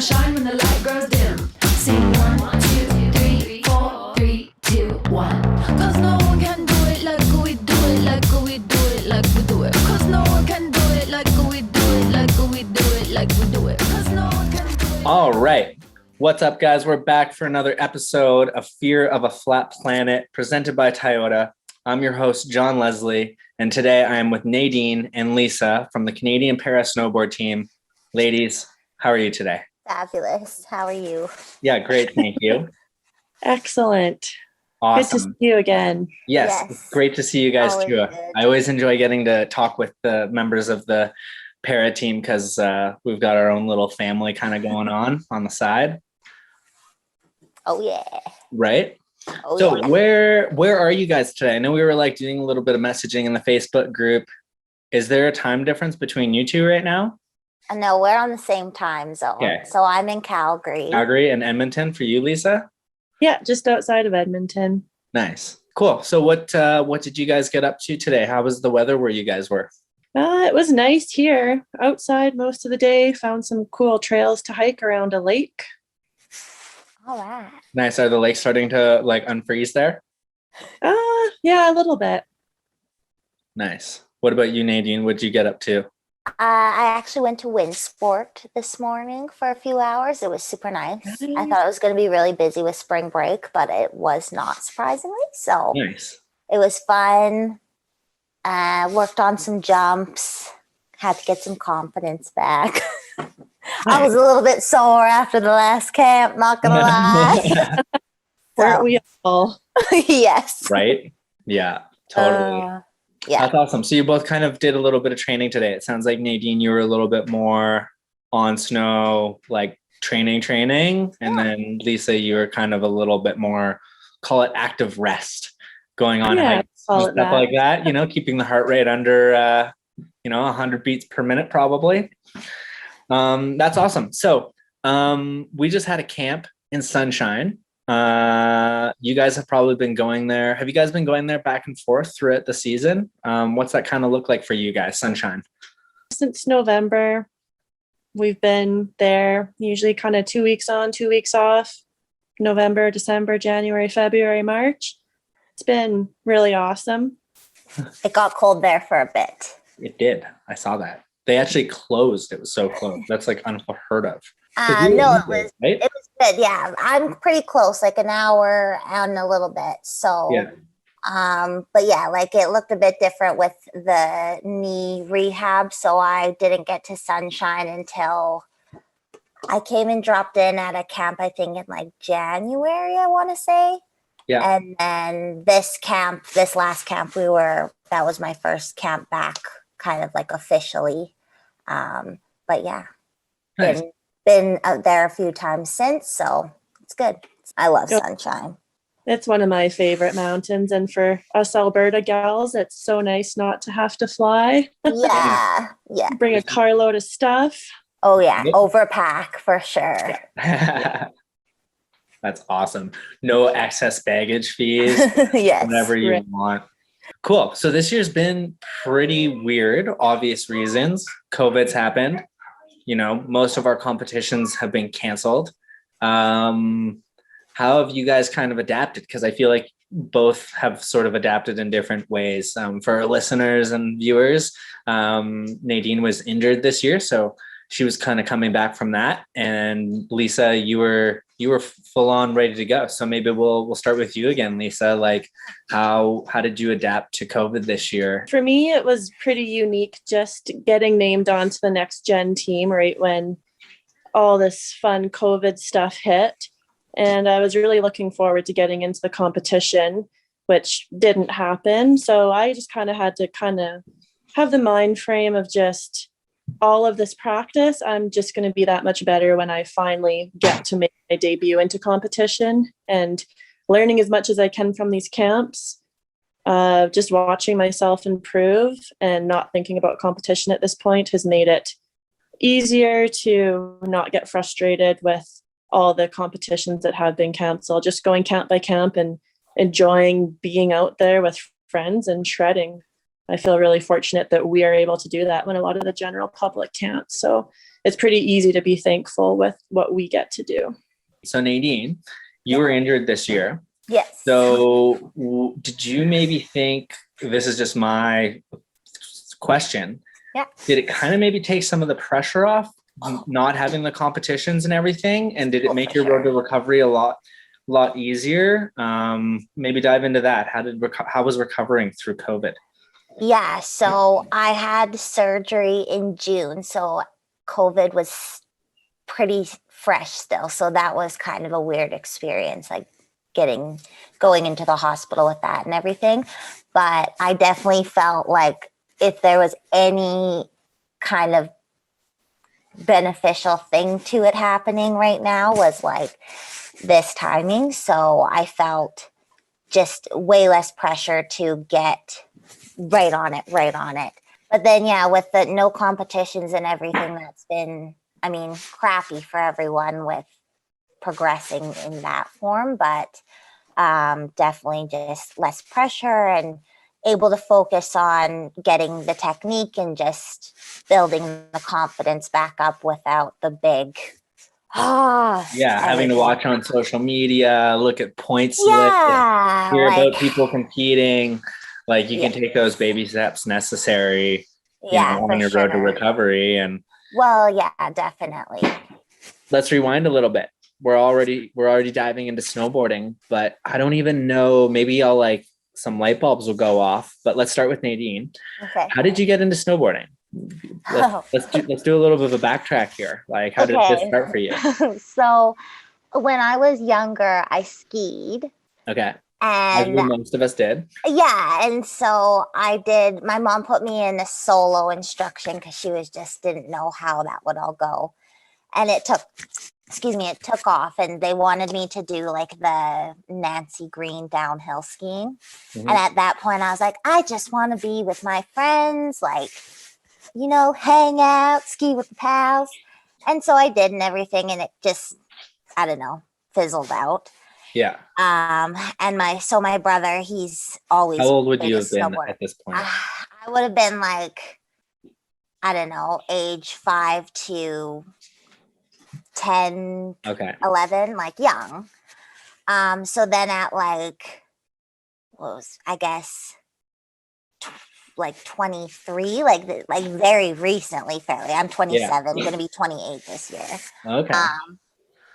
shine when the light grows dim. Sing 1, 2, 3, 4, 3, 2, 1. Cause no one can do it like we do it, like we do it, like we do it. Cause no one can do it like we do it, like we do it, like we do it. Cause no one can do it. All right. What's up, guys? We're back for another episode of Fear of a Flat Planet, presented by Toyota. I'm your host, John Leslie, and today I am with Nadine and Lisa from the Canadian Para Snowboard team. Ladies, how are you today? Fabulous. How are you? Yeah, great. Thank you. Excellent. Awesome. Good to see you again. Yes, it's great to see you guys Always too. good. I always enjoy getting to talk with the members of the Para team because we've got our own little family kind of going on the side. Oh, yeah. Right? Oh, So yeah. where are you guys today? I know we were like doing a little bit of messaging in the Facebook group. Is there a time difference between you two right now? No, we're on the same time zone. Okay. So I'm in Calgary. Calgary and Edmonton for you, Lisa? Yeah, just outside of Edmonton. Nice. Cool. So what did you guys get up to today? How was the weather where you guys were? It was nice here. Outside most of the day. Found some cool trails to hike around a lake. All right. Nice. Are the lakes starting to like unfreeze there? Yeah, a little bit. Nice. What about you, Nadine? What'd you get up to? I actually went to wind sport this morning for a few hours. It was super nice. I thought it was going to be really busy with spring break, but it was not, surprisingly. So Nice. it was fun. Worked on some jumps. Had to get some confidence back. I was a little bit sore after the last camp, not gonna lie. Weren't we all? Yes. Right? Yeah, totally. Yeah. That's awesome. So you both kind of did a little bit of training today. It sounds like Nadine, you were a little bit more on snow, like training. And then Lisa, you were kind of a little bit more, call it active rest, going on hikes and stuff like that, keeping the heart rate under, 100 beats per minute, probably. That's awesome. So we just had a camp in Sunshine. You guys have probably been going there. Have you guys been going there back and forth throughout the season? What's that kind of look like for you guys, Sunshine? Since November, we've been there usually kind of 2 weeks on, 2 weeks off. November, December, January, February, March. It's been really awesome. It got cold there for a bit. It did. I saw that. They actually closed. It was so close. That's like unheard of. No, it was right? it was good. Yeah, I'm pretty close, like an hour and a little bit. So, Yeah. But yeah, like it looked a bit different with the knee rehab. So I didn't get to Sunshine until I came and dropped in at a camp, I think in like January, I want to say. Yeah. And then this last camp, that was my first camp back, kind of like officially. But yeah, Nice. been out there a few times since, so it's good. I love Sunshine. It's one of my favorite mountains. And for us Alberta gals, it's so nice not to have to fly. Yeah. Bring a carload of stuff. Oh yeah, Yep. overpack for sure. That's awesome. No excess baggage fees. Yes. Whatever you Right. want. Cool. So this year's been pretty weird, obvious reasons. COVID's happened. Most of our competitions have been canceled. How have you guys kind of adapted? Because I feel like both have sort of adapted in different ways. For our listeners and viewers, Nadine was injured this year, so she was kind of coming back from that. And Lisa, you were full on ready to go. So maybe we'll start with you again, Lisa. Like how did you adapt to COVID this year? For me, it was pretty unique just getting named onto the next gen team right when all this fun COVID stuff hit. And I was really looking forward to getting into the competition, which didn't happen. So I just kind of had to have the mind frame of just all of this practice. I'm just going to be that much better when I finally get to make my debut into competition, and learning as much as I can from these camps. Just watching myself improve and not thinking about competition at this point has made it easier to not get frustrated with all the competitions that have been canceled. Just going camp by camp and enjoying being out there with friends and shredding. I feel really fortunate that we are able to do that when a lot of the general public can't. So it's pretty easy to be thankful with what we get to do. So Nadine, you were injured this year. Yes. So did you maybe think, this is just my question, did it kind of maybe take some of the pressure off not having the competitions and everything? And did it make your road to recovery a lot easier? Maybe dive into that. How was recovering through COVID? Yeah, so I had surgery in June, so COVID was pretty fresh still. So that was kind of a weird experience, like going into the hospital with that and everything. But I definitely felt like if there was any kind of beneficial thing to it happening right now was like this timing. So I felt just way less pressure to get right on it. But then, yeah, with the no competitions and everything, that's been, I mean, crappy for everyone with progressing in that form, but definitely just less pressure and able to focus on getting the technique and just building the confidence back up without the big having to watch on social media, look at points, hear about people competing. Like you can take those baby steps necessary, on your road to recovery. And definitely. Let's rewind a little bit. We're already diving into snowboarding, but I don't even know, maybe some light bulbs will go off, but let's start with Nadine. Okay. How did you get into snowboarding? Let's do a little bit of a backtrack here. Like, how did this start for you? So when I was younger, I skied. Okay. And as most of us did. Yeah. And so I did, my mom put me in a solo instruction because she didn't know how that would all go. And it took off, and they wanted me to do like the Nancy Green downhill skiing. Mm-hmm. And at that point I was like, I just want to be with my friends, like, hang out, ski with the pals. And so I did and everything, and it just, I don't know, fizzled out. Yeah. And my brother, he's always. How old would you have been at this point? I would have been like, I don't know, age 5 to 10, 11, like young. So then at like, like 23, like very recently, fairly. I'm 27, going to be 28 this year. Okay.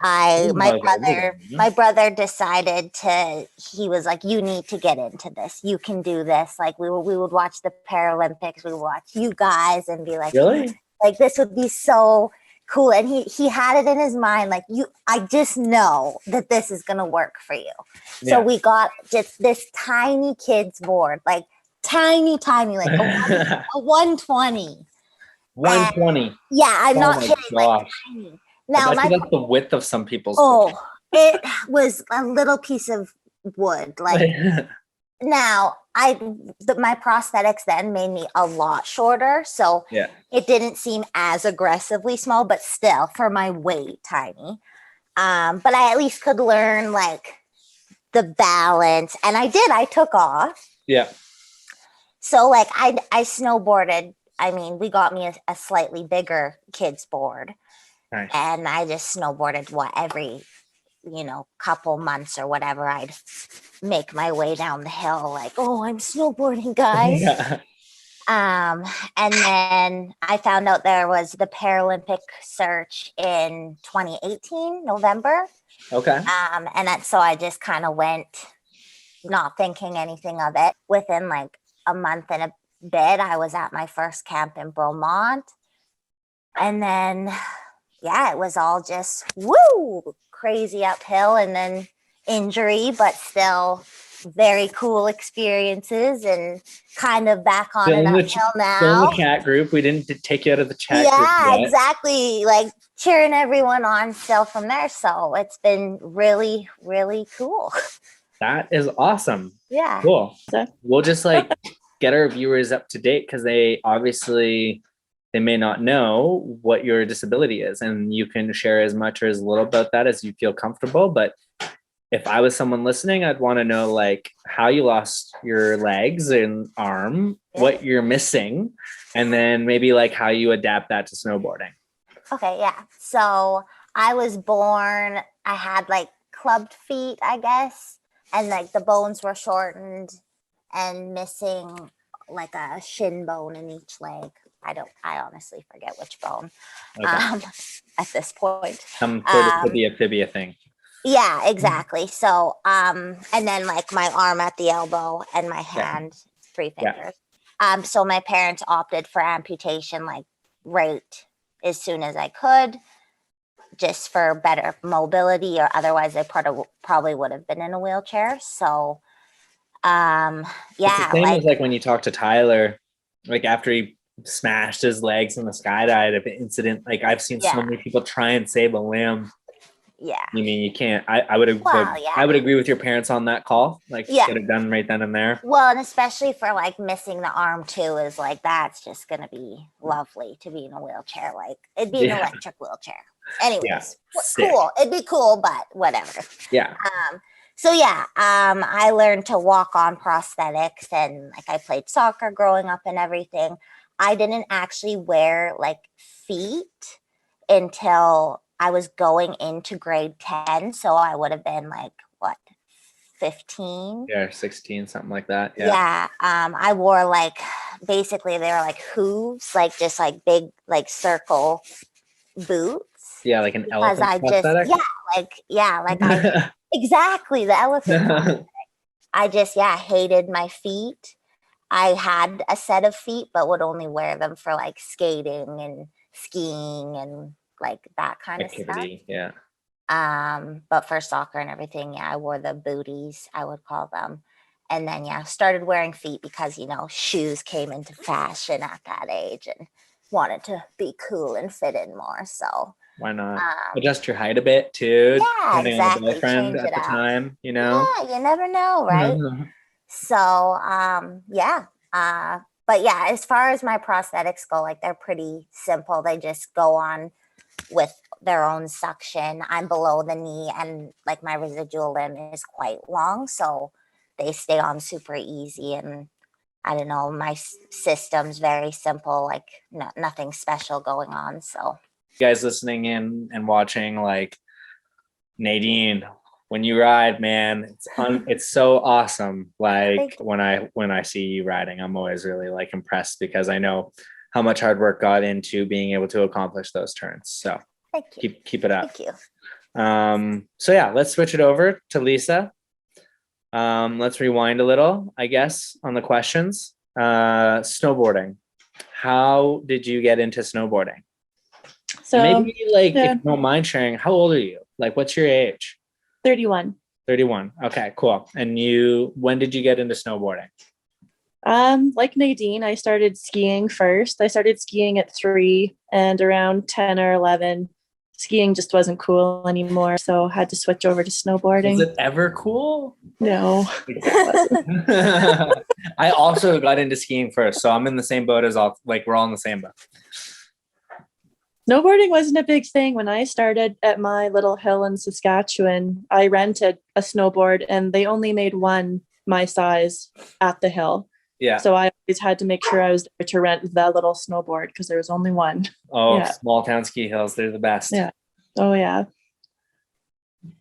My brother decided he was like, you need to get into this. You can do this. Like we would watch the Paralympics. We would watch you guys and be like, really? Like this would be so cool. And he had it in his mind, like I just know that this is going to work for you. Yeah. So we got just this tiny kid's board, like tiny, like a 120. 120. Yeah, I'm not kidding. Like tiny. Now that's the width of some people's. Oh, it was a little piece of wood. Like now, my prosthetics then made me a lot shorter, so it didn't seem as aggressively small, but still for my weight, tiny. But I at least could learn like the balance, and I did. I took off. Yeah. So like I snowboarded. I mean, we got me a slightly bigger kid's board. Nice. And I just snowboarded every, couple months or whatever, I'd make my way down the hill like, oh, I'm snowboarding, guys. And then I found out there was the Paralympic search in 2018, November. Okay. So I just kind of went, not thinking anything of it. Within like a month and a bit, I was at my first camp in Bromont. And then it was all just crazy uphill and then injury, but still very cool experiences and kind of back on an uphill now. Still in the chat group. We didn't take you out of the chat group yet. Yeah, exactly. Like cheering everyone on still from there. So it's been really, really cool. That is awesome. Yeah. Cool. We'll just get our viewers up to date because they may not know what your disability is, and you can share as much or as little about that as you feel comfortable. But if I was someone listening, I'd want to know like how you lost your legs and arm, what you're missing, and then maybe like how you adapt that to snowboarding. Okay, yeah. So I was born, I had like clubbed feet, I guess, and like the bones were shortened and missing like a shin bone in each leg. I honestly forget which bone at this point. For the tibia thing. Yeah, exactly. So, and then like my arm at the elbow and my hand, 3 fingers. So my parents opted for amputation like right as soon as I could, just for better mobility, or otherwise I probably would have been in a wheelchair. So, yeah. It's the same as like when you talk to Tyler, like after he smashed his legs in the skydive incident, like I've seen so many people try and save a limb. Yeah. I mean, you can't. I would agree with your parents on that call. Like, get it done right then and there. Well, and especially for like missing the arm too, is like that's just gonna be lovely to be in a wheelchair. Like it'd be an electric wheelchair. Anyways, cool. It'd be cool, but whatever. Yeah. So I learned to walk on prosthetics, and like I played soccer growing up and everything. I didn't actually wear like feet until I was going into grade 10. So I would have been like, what, 15? Yeah, 16, something like that. Yeah. I wore like, basically they were like hooves, like just like big, like circle boots. Yeah, like an elephant prosthetic? Exactly, the elephant prosthetic. I just, hated my feet. I had a set of feet, but would only wear them for like skating and skiing and like that kind of stuff. Yeah. But for soccer and everything, I wore the booties, I would call them. And then started wearing feet because, shoes came into fashion at that age and wanted to be cool and fit in more. So why not adjust your height a bit too? Yeah, exactly. A boyfriend at the time, Yeah, you never know, right? So, but as far as my prosthetics go, like they're pretty simple. They just go on with their own suction. I'm below the knee, and like my residual limb is quite long, so they stay on super easy. And I don't know, my system's very simple, like nothing special going on. So you guys listening in and watching, like Nadine, when you ride, man, it's so awesome. Like when I see you riding, I'm always really like impressed because I know how much hard work got into being able to accomplish those turns. So thank you. Keep it up. Thank you. So let's switch it over to Lisa. Let's rewind a little, I guess, on the questions. Snowboarding. How did you get into snowboarding? So maybe if you don't mind sharing, how old are you? Like, what's your age? 31. 31. Okay, cool. And when did you get into snowboarding? Like Nadine, I started skiing first. I started skiing at 3, and around 10 or 11, skiing just wasn't cool anymore. So I had to switch over to snowboarding. Was it ever cool? No. I also got into skiing first. So I'm in the same boat as we're all in the same boat. Snowboarding wasn't a big thing when I started at my little hill in Saskatchewan. I rented a snowboard, and they only made one my size at the hill. Yeah. So I always had to make sure I was there to rent the little snowboard because there was only one. Oh, small town ski hills. They're the best. Yeah. Oh, yeah.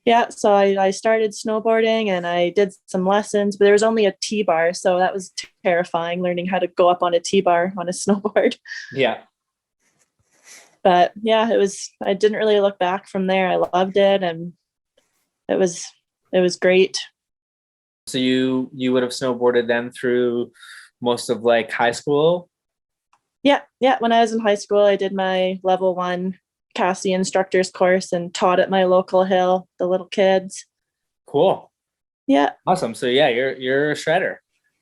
Yeah. So I started snowboarding and I did some lessons, but there was only a T-bar. So that was terrifying, learning how to go up on a T-bar on a snowboard. Yeah. But I didn't really look back from there. I loved it, and it was great. So you would have snowboarded then through most of like high school? Yeah. When I was in high school, I did my level 1 Cassie instructor's course and taught at my local hill, the little kids. Cool. Yeah. Awesome. So you're a shredder.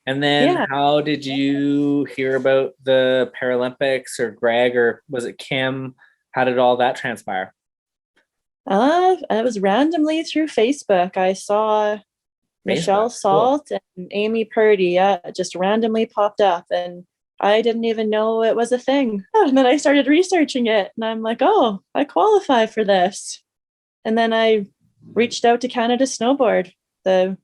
And then how did you hear about the Paralympics, or Greg, or was it Kim? How did all that transpire? It was randomly through Facebook. I saw Michelle Salt and Amy Purdy. It just randomly popped up, and I didn't even know it was a thing. And then I started researching it, and I'm like, oh, I qualify for this. And then I reached out to Canada Snowboard a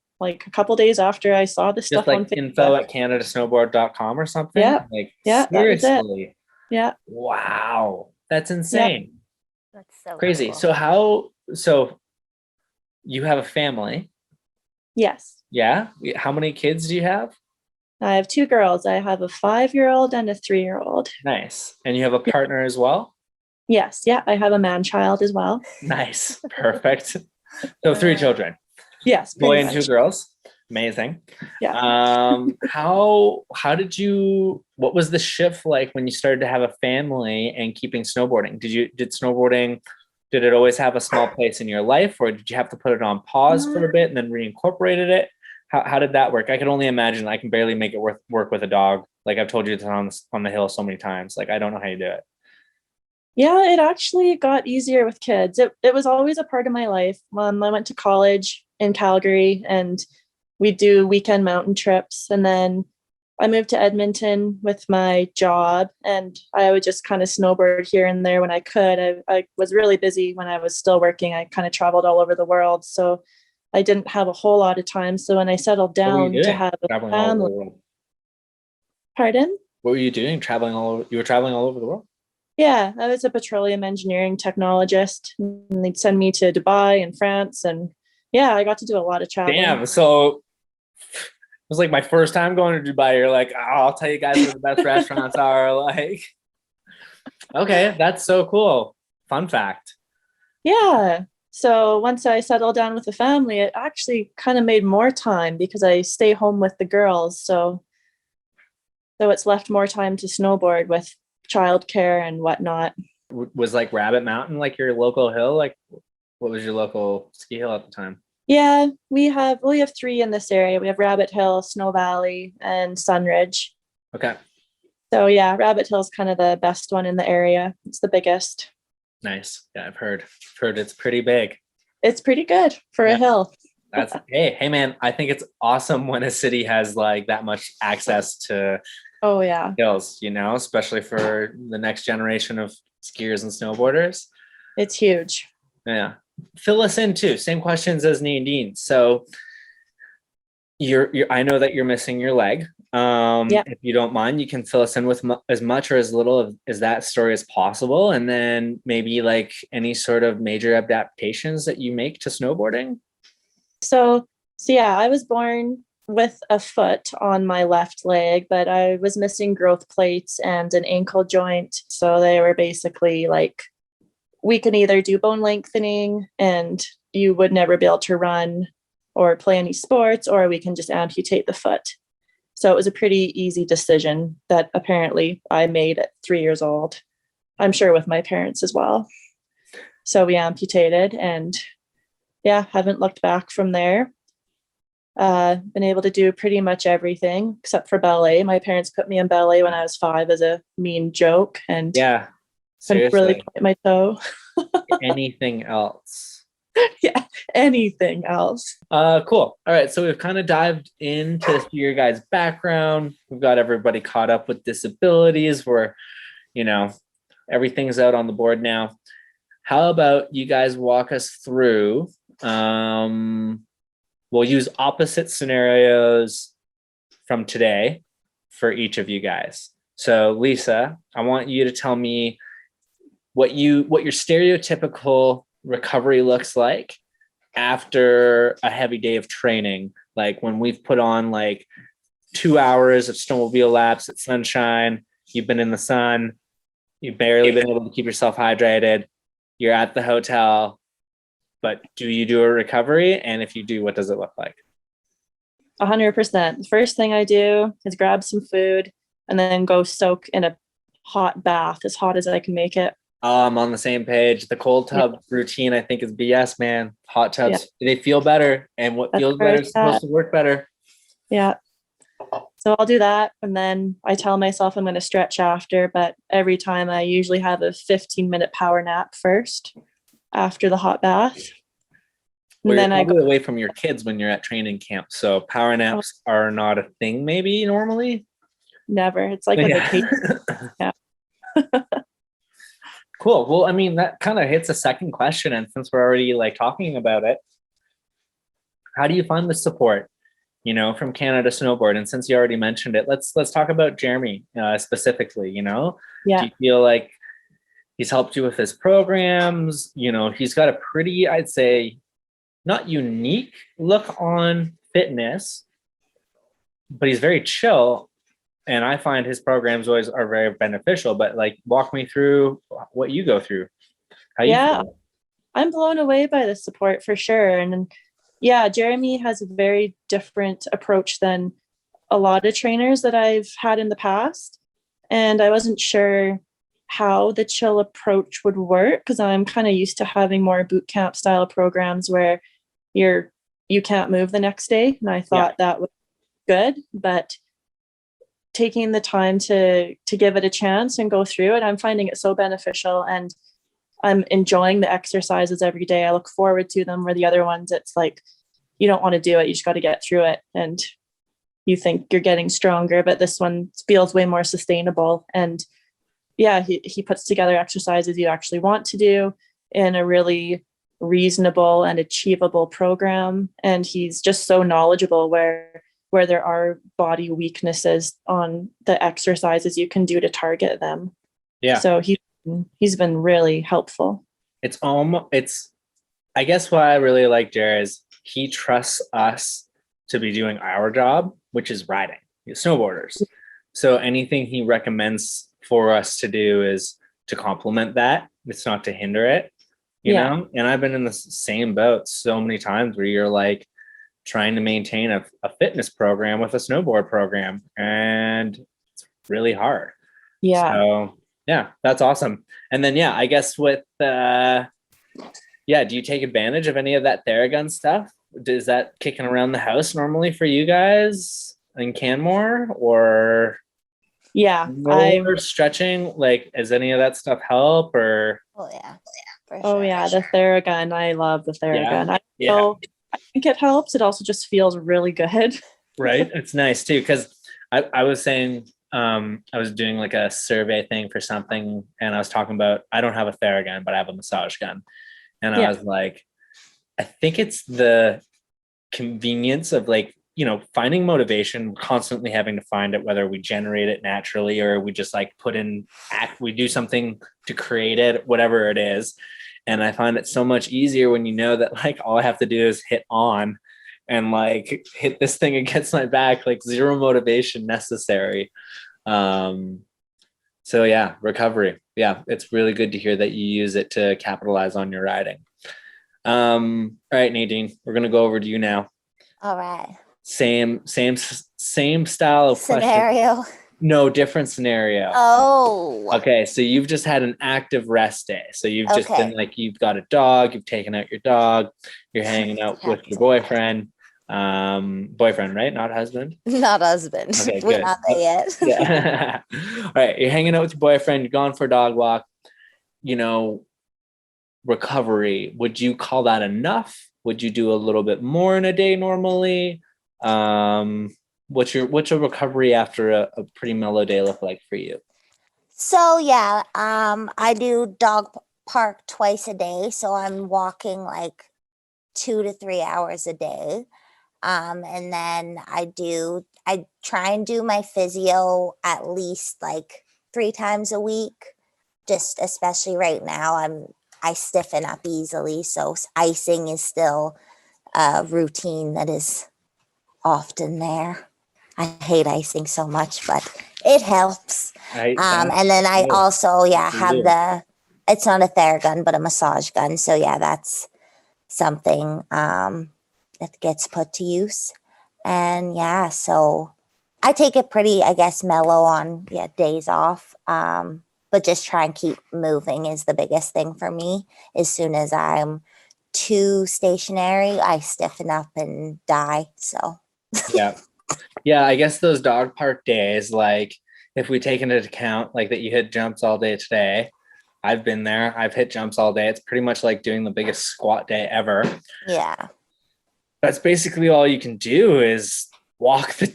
couple days after I saw the Just stuff on like Facebook. info at canadasnowboard.com or something? Yeah. Like, Yeah, that was it. seriously. Yeah. Wow. That's insane. That's so Crazy. cool. So you have a family. Yes. Yeah. How many kids do you have? I have 2 girls. I have a 5-year-old and a 3-year-old. Nice. And you have a partner as well? Yes. Yeah. I have a man child as well. Nice. Perfect. So 3 children. Yes. Boy pretty and 2 much. girls. Amazing. Yeah. How did you, what was the shift like when you started to have a family and keeping snowboarding? Did it always have a small place in your life, or did you have to put it on pause for a bit and then reincorporated it? How did that work? I can only imagine. I can barely make it work with a dog. Like I've told you it's on the hill so many times. Like I don't know how you do it. Yeah, it actually got easier with kids. It was always a part of my life. I went to college in Calgary and we do weekend mountain trips. And then I moved to Edmonton with my job and I would just kind of snowboard here and there when I could. I was really busy when I was still working. I kind of traveled all over the world. So I didn't have a whole lot of time. So when I settled down to have a Traveling all over the family. world. Pardon? What were you doing? You were traveling all over the world? Yeah, I was a petroleum engineering technologist. And they'd send me to Dubai and France. And yeah, I got to do a lot of traveling. Damn. So it was like my first time going to Dubai. You're like, oh, I'll tell you guys where the best restaurants are. Like, okay, that's so cool. Fun fact. Yeah. So once I settled down with the family, it actually kind of made more time because I stay home with the girls. So it's left more time to snowboard with childcare and whatnot. Was like Rabbit Mountain like your local hill? Like, what was your local ski hill at the time? Yeah, we have 3 in this area. We have Rabbit Hill, Snow Valley, and Sunridge. Okay. So yeah, Rabbit Hill is kind of the best one in the area. It's the biggest. Nice. Yeah, I've heard it's pretty big. It's pretty good for a hill. That's hey man, I think it's awesome when a city has like that much access to Oh yeah. hills, especially for the next generation of skiers and snowboarders. It's huge. Yeah. Fill us in too. Same questions as Nadine. So I know that you're missing your leg. If you don't mind, you can fill us in with as much or as little as that story as possible. And then maybe like any sort of major adaptations that you make to snowboarding. So yeah, I was born with a foot on my left leg, but I was missing growth plates and an ankle joint. So they were basically like, we can either do bone lengthening and you would never be able to run or play any sports, or we can just amputate the foot. So it was a pretty easy decision that apparently I made at 3 years old. I'm sure with my parents as well. So we amputated and yeah, haven't looked back from there. Been able to do pretty much everything except for ballet. My parents put me in ballet when I was 5 as a mean joke and yeah, couldn't really point my toe. Anything else? Yeah, anything else. Cool. All right. So we've kind of dived into your guys' background. We've got everybody caught up with disabilities where, everything's out on the board now. How about you guys walk us through? We'll use opposite scenarios from today for each of you guys. So Lisa, I want you to tell me what your stereotypical recovery looks like after a heavy day of training, like when we've put on like 2 hours of snowmobile laps at sunshine, you've been in the sun, you've barely been able to keep yourself hydrated, you're at the hotel, but do you do a recovery? And if you do, what does it look like? 100%. The first thing I do is grab some food and then go soak in a hot bath, as hot as I can make it. I'm on the same page. The cold tub routine, I think, is BS, man. Hot tubs, they feel better. And what feels better is supposed to work better. Yeah. So I'll do that. And then I tell myself I'm going to stretch after. But every time I usually have a 15-minute power nap first after the hot bath. And then I go away from your kids when you're at training camp. So power naps are not a thing maybe normally? Never. It's like a vacation. Yeah. Cool. Well, I mean, that kind of hits a second question. And since we're already like talking about it, how do you find the support, you know, from Canada Snowboard? And since you already mentioned it, let's talk about Jeremy specifically. You know, do Yeah. you feel like he's helped you with his programs? You know, he's got a pretty, I'd say, not unique look on fitness, but he's very chill. And I find his programs always are very beneficial. But like, walk me through what you go through. How you feel? I'm blown away by the support for sure. And yeah, Jeremy has a very different approach than a lot of trainers that I've had in the past. And I wasn't sure how the chill approach would work because I'm kind of used to having more boot camp style programs where you can't move the next day. And I thought that was good, but taking the time to give it a chance and go through it, I'm finding it so beneficial, and I'm enjoying the exercises every day. I look forward to them, where the other ones, it's like, you don't want to do it. You just got to get through it. And you think you're getting stronger, but this one feels way more sustainable. And yeah, he puts together exercises you actually want to do in a really reasonable and achievable program. And he's just so knowledgeable where there are body weaknesses on the exercises you can do to target them. Yeah. So he's been really helpful. It's I guess what I really like Jared is he trusts us to be doing our job, which is riding, snowboarders. So anything he recommends for us to do is to complement that. It's not to hinder it, you know? And I've been in the same boat so many times where you're like trying to maintain a fitness program with a snowboard program, and it's really hard. Yeah. So yeah, that's awesome. And then, I guess with, do you take advantage of any of that Theragun stuff? Is that kicking around the house normally for you guys in Canmore, or roller stretching? Like, does any of that stuff help, or? Oh yeah. The Theragun. I love the Theragun. I think it helps. It also just feels really good. Right. It's nice too. Cause I was saying, I was doing like a survey thing for something, and I was talking about, I don't have a Theragun, but I have a massage gun. And I was like, I think it's the convenience of like, you know, finding motivation, constantly having to find it, whether we generate it naturally or we just like we do something to create it, whatever it is. And I find it so much easier when you know that like all I have to do is hit on and like hit this thing against my back, like zero motivation necessary. So yeah, recovery. Yeah, it's really good to hear that you use it to capitalize on your riding. All right, Nadine, we're gonna go over to you now. All right. Same style of scenario. Question. No, different scenario. Oh. Okay, so you've just had an active rest day. So you've just been like, you've got a dog, you've taken out your dog, you're hanging out with your boyfriend. Boyfriend, right? Not husband? Not husband. Okay, We're good. not there yet. Yeah. All right, you're hanging out with your boyfriend, you're going for a dog walk, you know, recovery. Would you call that enough? Would you do a little bit more in a day normally? What's a recovery after a pretty mellow day look like for you? So I do dog park twice a day. So I'm walking like 2 to 3 hours a day. And then I try and do my physio at least like 3 times a week. Just especially right now, I stiffen up easily. So icing is still a routine that is often there. I hate icing so much, but it helps. And then I also have it's not a Theragun, but a massage gun. So that's something that gets put to use. And so I take it pretty, I guess, mellow on days off. But just try and keep moving is the biggest thing for me. As soon as I'm too stationary, I stiffen up and die. So yeah, I guess those dog park days, like if we take into account like that you hit jumps all day today, I've been there, I've hit jumps all day. It's pretty much like doing the biggest squat day ever. Yeah. That's basically all you can do is walk the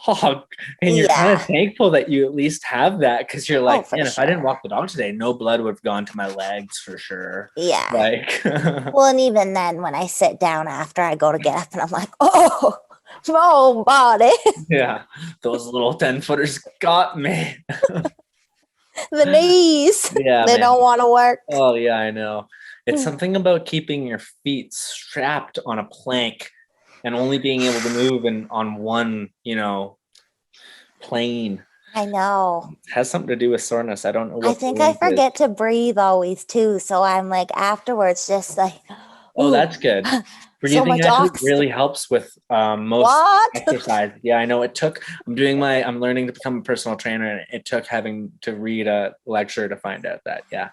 dog, and you're kind of thankful that you at least have that, because you're like, man, if I didn't walk the dog today, no blood would have gone to my legs for sure. Yeah. Like, well, and even then when I sit down after, I go to get up and I'm like, oh, my body. Yeah, those little 10-footers got me. The knees. Yeah, they don't want to work. Oh yeah, I know. It's something about keeping your feet strapped on a plank and only being able to move on one, plane. I know. It has something to do with soreness. I don't know what I think I forget to breathe always too. So I'm like afterwards just like, oh, that's good. Breathing actually really helps with most exercise. Yeah, I know. I'm learning to become a personal trainer, and it took having to read a lecture to find out that, yeah,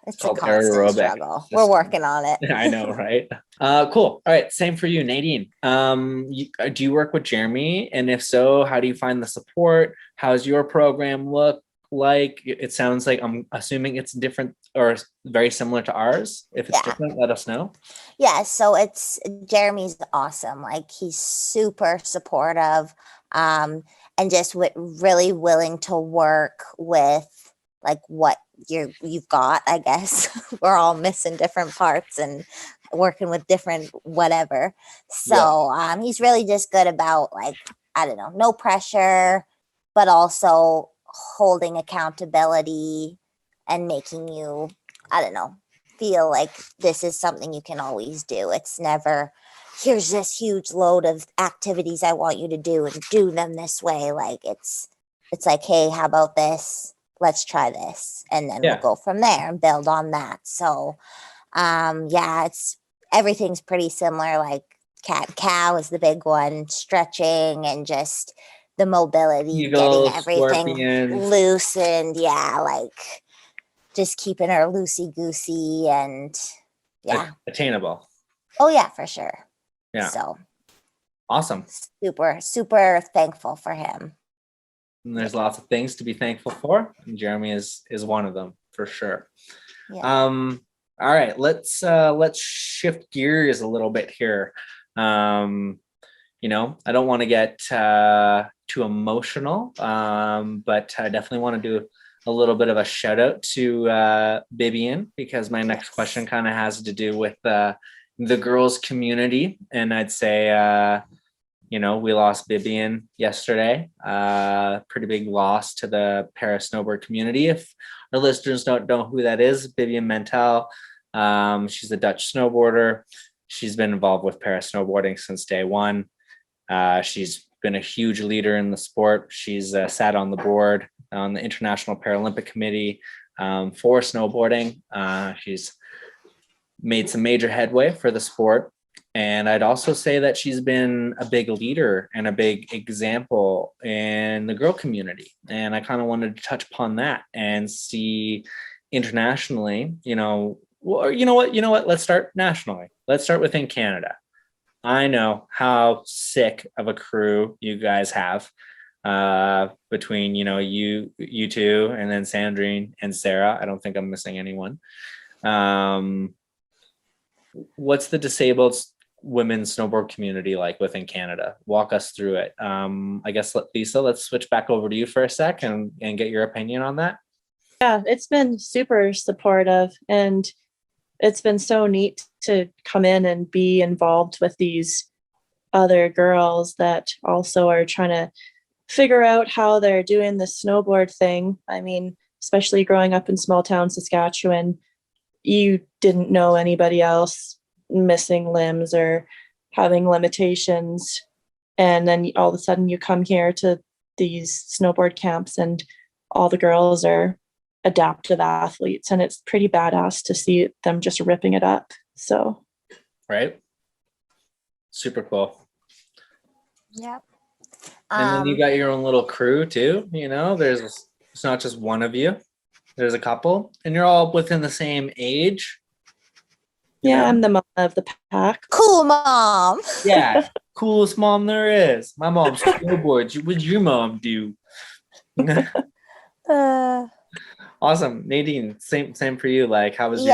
it's a constant struggle. We're working on it. I know, right? Cool. All right, same for you, Nadine. Do you work with Jeremy? And if so, how do you find the support? How's your program look like? It sounds like, I'm assuming it's different or very similar to ours. If it's different, let us know. Yeah, so Jeremy's awesome. Like, he's super supportive, and just really willing to work with like what you've got, I guess. We're all missing different parts and working with different whatever. So he's really just good about, like, I don't know, no pressure, but also holding accountability and making you, I don't know, feel like this is something you can always do. It's never, here's this huge load of activities I want you to do and do them this way. Like, it's like, hey, how about this? Let's try this. And then we'll go from there and build on that. So, everything's pretty similar. Like, cat and cow is the big one, stretching and just the mobility, Eagles, getting everything scorpions. loosened. Yeah, like just keeping her loosey-goosey and attainable. Oh yeah, for sure. Yeah. So awesome. Super, super thankful for him. And there's lots of things to be thankful for, and Jeremy is one of them for sure. Yeah. All right, let's shift gears a little bit here. I don't want to get too emotional, but I definitely want to do a little bit of a shout out to Vivian, because my next question kind of has to do with the girls community. And I'd say, we lost Vivian yesterday. Pretty big loss to the para snowboard community. If our listeners don't know who that is, Vivian Mentel. She's a Dutch snowboarder. She's been involved with para snowboarding since day one. She's been a huge leader in the sport. She's sat on the board on the International Paralympic Committee for snowboarding. She's made some major headway for the sport. And I'd also say that she's been a big leader and a big example in the girl community. And I kind of wanted to touch upon that and see internationally, you know what? Let's start nationally. Let's start within Canada. I know how sick of a crew you guys have between, you two, and then Sandrine and Sarah. I don't think I'm missing anyone. What's the disabled women's snowboard community like within Canada? Walk us through it. I guess, Lisa, let's switch back over to you for a sec and get your opinion on that. Yeah, it's been super supportive, and it's been so neat to come in and be involved with these other girls that also are trying to figure out how they're doing the snowboard thing. I mean, especially growing up in small town Saskatchewan, you didn't know anybody else missing limbs or having limitations. And then all of a sudden you come here to these snowboard camps and all the girls are adaptive athletes, and it's pretty badass to see them just ripping it up. So, right. Super cool. Yep. And then you got your own little crew too. It's not just one of you. There's a couple, and you're all within the same age. Yeah, I'm the mom of the pack. Cool mom. Yeah, coolest mom there is. My mom snowboards. What'd your mom do? Awesome. Nadine, same for you. Like, how was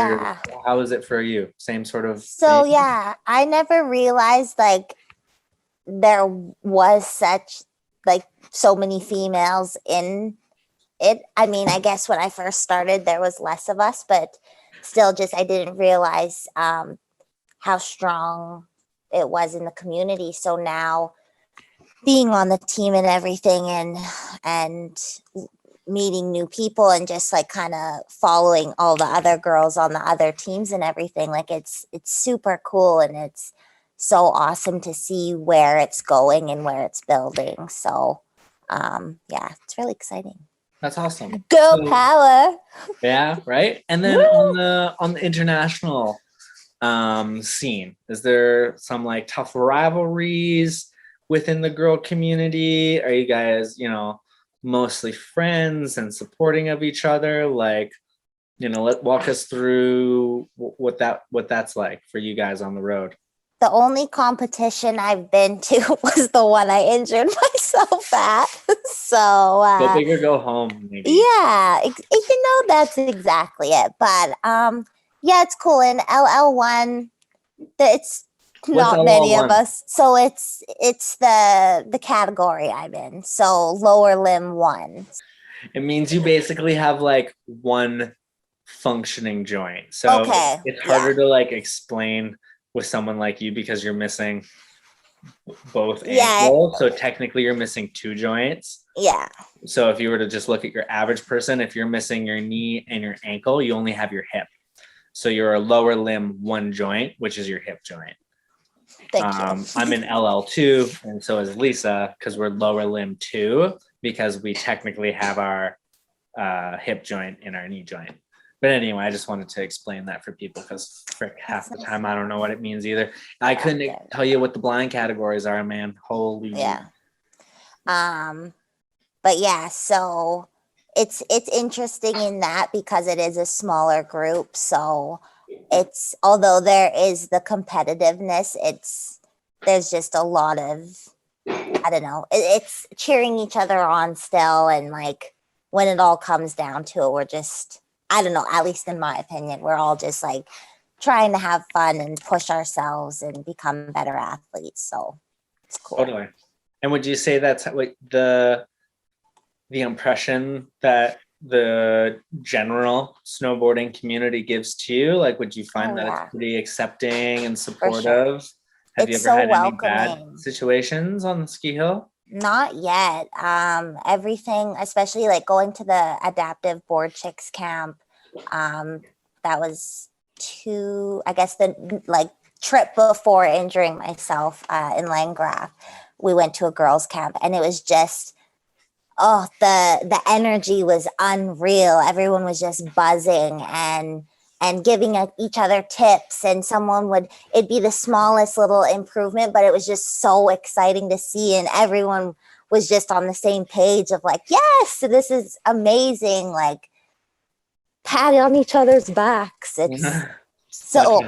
it for you? Same sort of So thing? yeah, I never realized, like, there was such like so many females in it. I mean, I guess when I first started, there was less of us, but still just, I didn't realize how strong it was in the community. So now being on the team and everything and meeting new people and just like kind of following all the other girls on the other teams and everything, like it's super cool, and it's so awesome to see where it's going and where it's building. So yeah, it's really exciting. That's awesome. Girl power. Yeah, right. And then on the international scene, is there some like tough rivalries within the girl community? Are you guys, you know, mostly friends and supporting of each other? Like, you know, walk us through what that's like for you guys on the road. The only competition I've been to was the one I injured myself at. So go big or go home, maybe. Yeah, you know, that's exactly it. But yeah, it's cool. In LL1, it's not What's many LL1? of us. So it's the category I'm in. So lower limb 1. It means you basically have like one functioning joint. So Okay, it's harder to like explain with someone like you because you're missing both ankles. So technically you're missing 2 joints. Yeah. So if you were to just look at your average person, if you're missing your knee and your ankle, you only have your hip. So you're a lower limb 1 joint, which is your hip joint. Thank you. I'm in LL2, and so is Lisa, because we're lower limb 2, because we technically have our hip joint in our knee joint. But anyway, I just wanted to explain that for people, because frick, half the time I don't know what it means either. I couldn't tell you what the blind categories are, man. Holy. Yeah. But yeah, so it's interesting in that because it is a smaller group. So it's, although there is the competitiveness, there's just a lot of, I don't know, it's cheering each other on still. And like when it all comes down to it, we're just, I don't know, at least in my opinion, we're all just like trying to have fun and push ourselves and become better athletes. So it's cool. Totally. And would you say that's like the impression that the general snowboarding community gives to you? Like, would you find that it's pretty accepting and supportive? Sure. Have you It's ever so had welcoming. any bad situations on the ski hill? Not yet. Everything, especially like going to the adaptive board chicks camp, that was I guess the like trip before injuring myself in Landgraf. We went to a girls camp, and it was just, oh, the energy was unreal. Everyone was just buzzing and giving each other tips, and it'd be the smallest little improvement, but it was just so exciting to see. And everyone was just on the same page of like, yes, this is amazing. Like patting on each other's backs. It's so,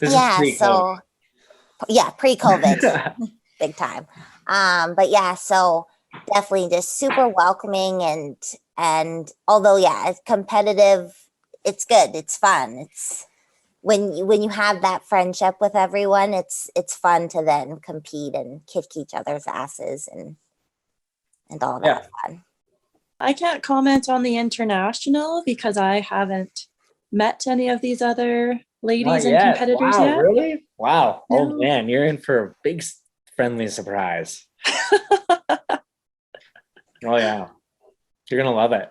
yeah. So yeah, pre-COVID, big time. But yeah, so definitely just super welcoming and although, yeah, it's competitive, it's good. It's fun. It's when you have that friendship with everyone, it's fun to then compete and kick each other's asses and all that fun. I can't comment on the international because I haven't met any of these other ladies and competitors yet. Really? Wow. No. Oh man, you're in for a big friendly surprise. Oh yeah. You're gonna love it.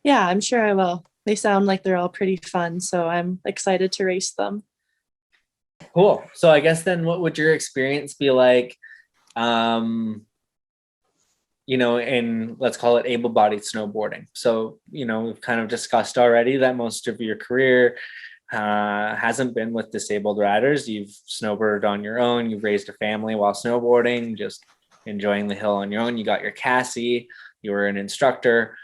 Yeah, I'm sure I will. They sound like they're all pretty fun, so I'm excited to race them. Cool. So I guess then what would your experience be like, you know, in, let's call it able-bodied snowboarding? So, you know, we've kind of discussed already that most of your career hasn't been with disabled riders. You've snowboarded on your own. You've raised a family while snowboarding, just enjoying the hill on your own. You got your Cassie. You were an instructor.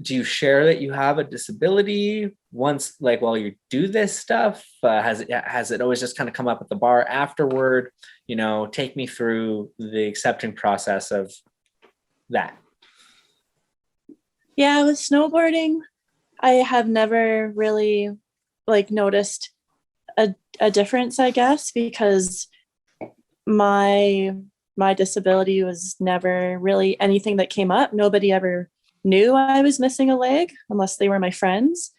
Do you share that you have a disability once, like while you do this stuff? Has it always just kind of come up at the bar afterward? You know, take me through the accepting process of that. Yeah, with snowboarding, I have never really like noticed a difference, I guess, because my disability was never really anything that came up. Nobody ever knew I was missing a leg unless they were my friends.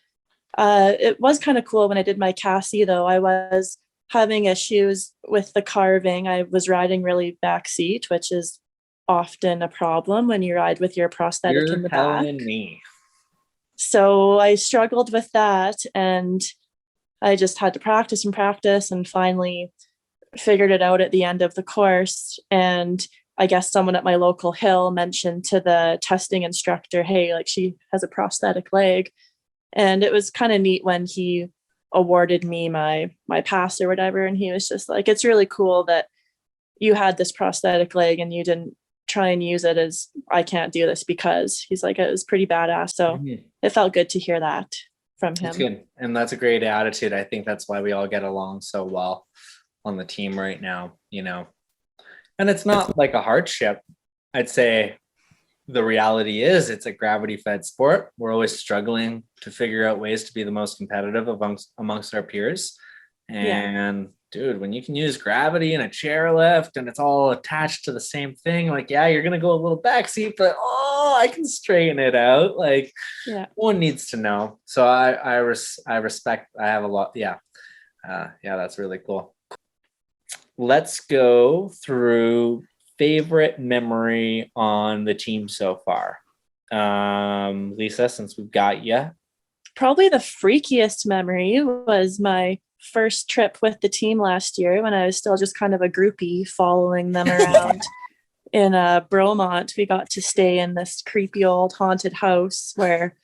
It was kind of cool when I did my Cassie, though. I was having issues with the carving. I was riding really backseat, which is often a problem when you ride with your prosthetic in the back. Me. So I struggled with that, and I just had to practice and finally figured it out at the end of the course. And I guess someone at my local hill mentioned to the testing instructor, hey, like, she has a prosthetic leg. And it was kind of neat when he awarded me my pass or whatever. And he was just like, it's really cool that you had this prosthetic leg and you didn't try and use it as I can't do this, because he's like, it was pretty badass. So it felt good to hear that from him. That's good. And that's a great attitude. I think that's why we all get along so well on the team right now, you know. And it's not like a hardship. I'd say the reality is it's a gravity-fed sport. We're always struggling to figure out ways to be the most competitive amongst our peers. And dude, when you can use gravity and a chairlift and it's all attached to the same thing, like, yeah, you're gonna go a little backseat, but I can straighten it out. Like, one needs to know. So I respect. I have a lot. That's really cool. Let's go through favorite memory on the team so far. Lisa, since we've got you. Probably the freakiest memory was my first trip with the team last year, when I was still just kind of a groupie following them around in Bromont. We got to stay in this creepy old haunted house where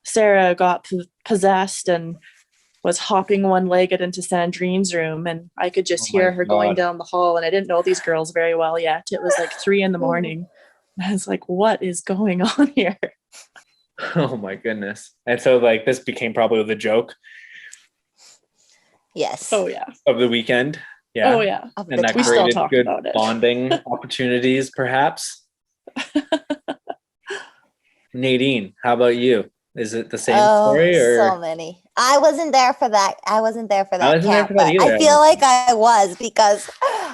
Sarah got possessed and was hopping one-legged into Sandrine's room, and I could just hear her going down the hall, and I didn't know these girls very well yet. It was like 3 a.m. I was like, what is going on here? Oh my goodness. And so like this became probably the joke. Yes. Oh yeah. Of the weekend. Yeah. Oh yeah. And that we still created talk good about it. bonding opportunities, perhaps. Nadine, how about you? Is it the same story or so many? I wasn't there for that. I wasn't there for that. I wasn't there for that either. I feel like I was, because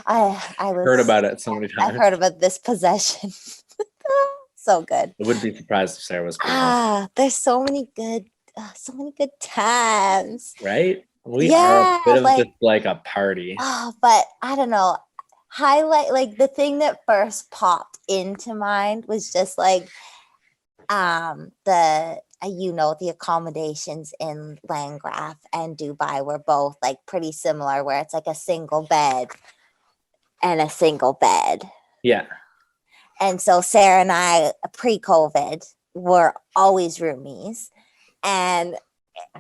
I was heard about it so many times. I've heard about this possession. So good. I wouldn't be surprised if Sarah was cool. There's so many good times. Right? We are a bit of just like a party. But I don't know. Highlight, like, the thing that first popped into mind was just like the accommodations in Landgraf and Dubai were both like pretty similar, where it's like a single bed and a single bed. Yeah. And so Sarah and I, pre-COVID, were always roomies. And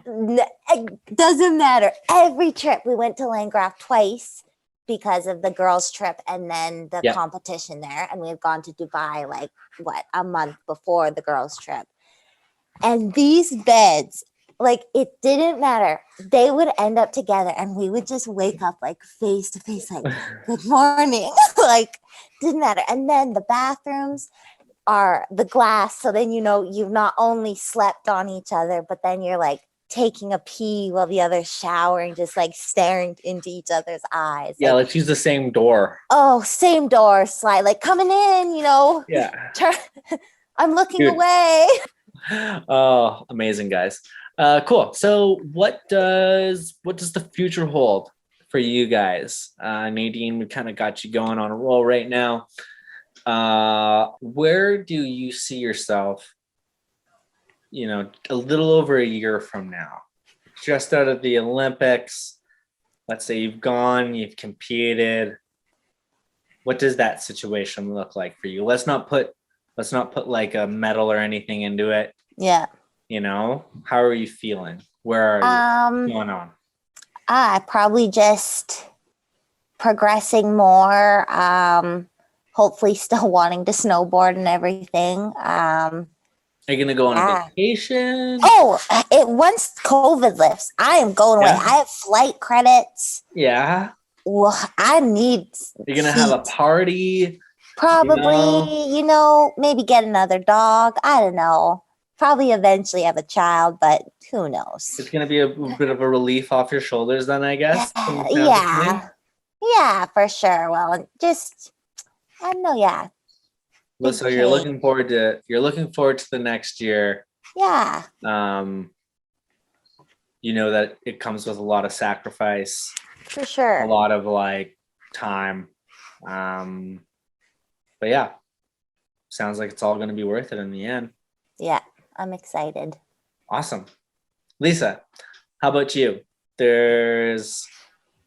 it doesn't matter. Every trip, we went to Landgraf twice because of the girls' trip and then the competition there. And we had gone to Dubai like, a month before the girls' trip. And these beds, like, it didn't matter. They would end up together and we would just wake up like face to face, like, good morning. Like, didn't matter. And then the bathrooms are the glass. So then, you've not only slept on each other, but then you're like taking a pee while the other's showering, just like staring into each other's eyes. Yeah, like, let's use the same door. Oh, same door, slide, like coming in, Yeah. I'm looking away. Oh, amazing, guys. Cool. So what does the future hold for you guys? Nadine, we kind of got you going on a roll right now. Where do you see yourself, a little over a year from now? Just out of the Olympics, let's say you've competed. What does that situation look like for you? Let's not put like a medal or anything into it. Yeah. How are you feeling? Where are you? What's going on? Probably just progressing more. Hopefully still wanting to snowboard and everything. Are you going to go on a vacation? Once COVID lifts, I am going away. I have flight credits. Yeah. Well, I need. You're going to have a party. Probably, maybe get another dog. I don't know. Probably eventually have a child, but who knows? It's going to be a bit of a relief off your shoulders then, I guess. Yeah. Yeah, for sure. Well, just I don't know. Yeah, Well, big so you're change. looking forward to the next year. Yeah, You know that it comes with a lot of sacrifice, for a sure. lot of like time. But yeah, sounds like it's all going to be worth it in the end. Yeah, I'm excited. Awesome. Lisa, how about you? There's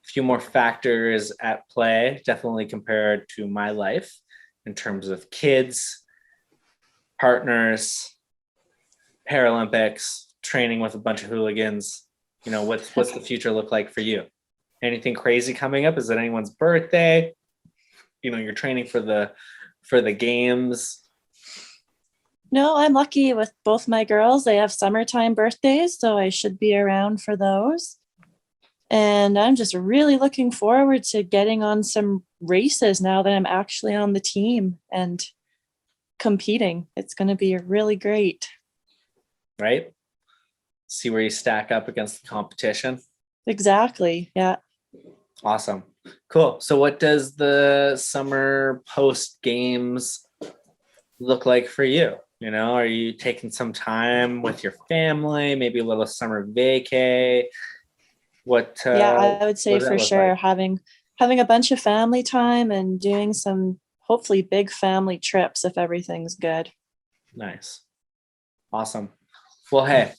a few more factors at play, definitely compared to my life in terms of kids, partners, Paralympics, training with a bunch of hooligans. You know, what's the future look like for you? Anything crazy coming up? Is it anyone's birthday? You know, you're training for the games. No, I'm lucky with both my girls. They have summertime birthdays, so I should be around for those. And I'm just really looking forward to getting on some races now that I'm actually on the team and competing. It's going to be really great. Right? See where you stack up against the competition. Exactly. Yeah. Awesome. Cool. So what does the summer post games look like for you? You know, are you taking some time with your family, maybe a little summer vacay? What Yeah, I would say what does that for look sure like? having a bunch of family time and doing some hopefully big family trips if everything's good. Nice. Awesome. Well, hey,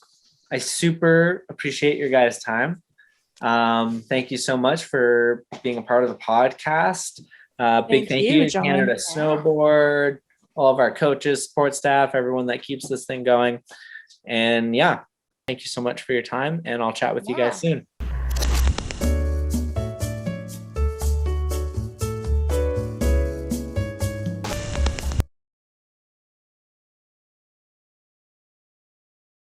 I super appreciate your guys' time. Thank you so much for being a part of the podcast. Big thank you to John. Canada Snowboard, all of our coaches, support staff, everyone that keeps this thing going. And yeah, thank you so much for your time, and I'll chat with you guys soon.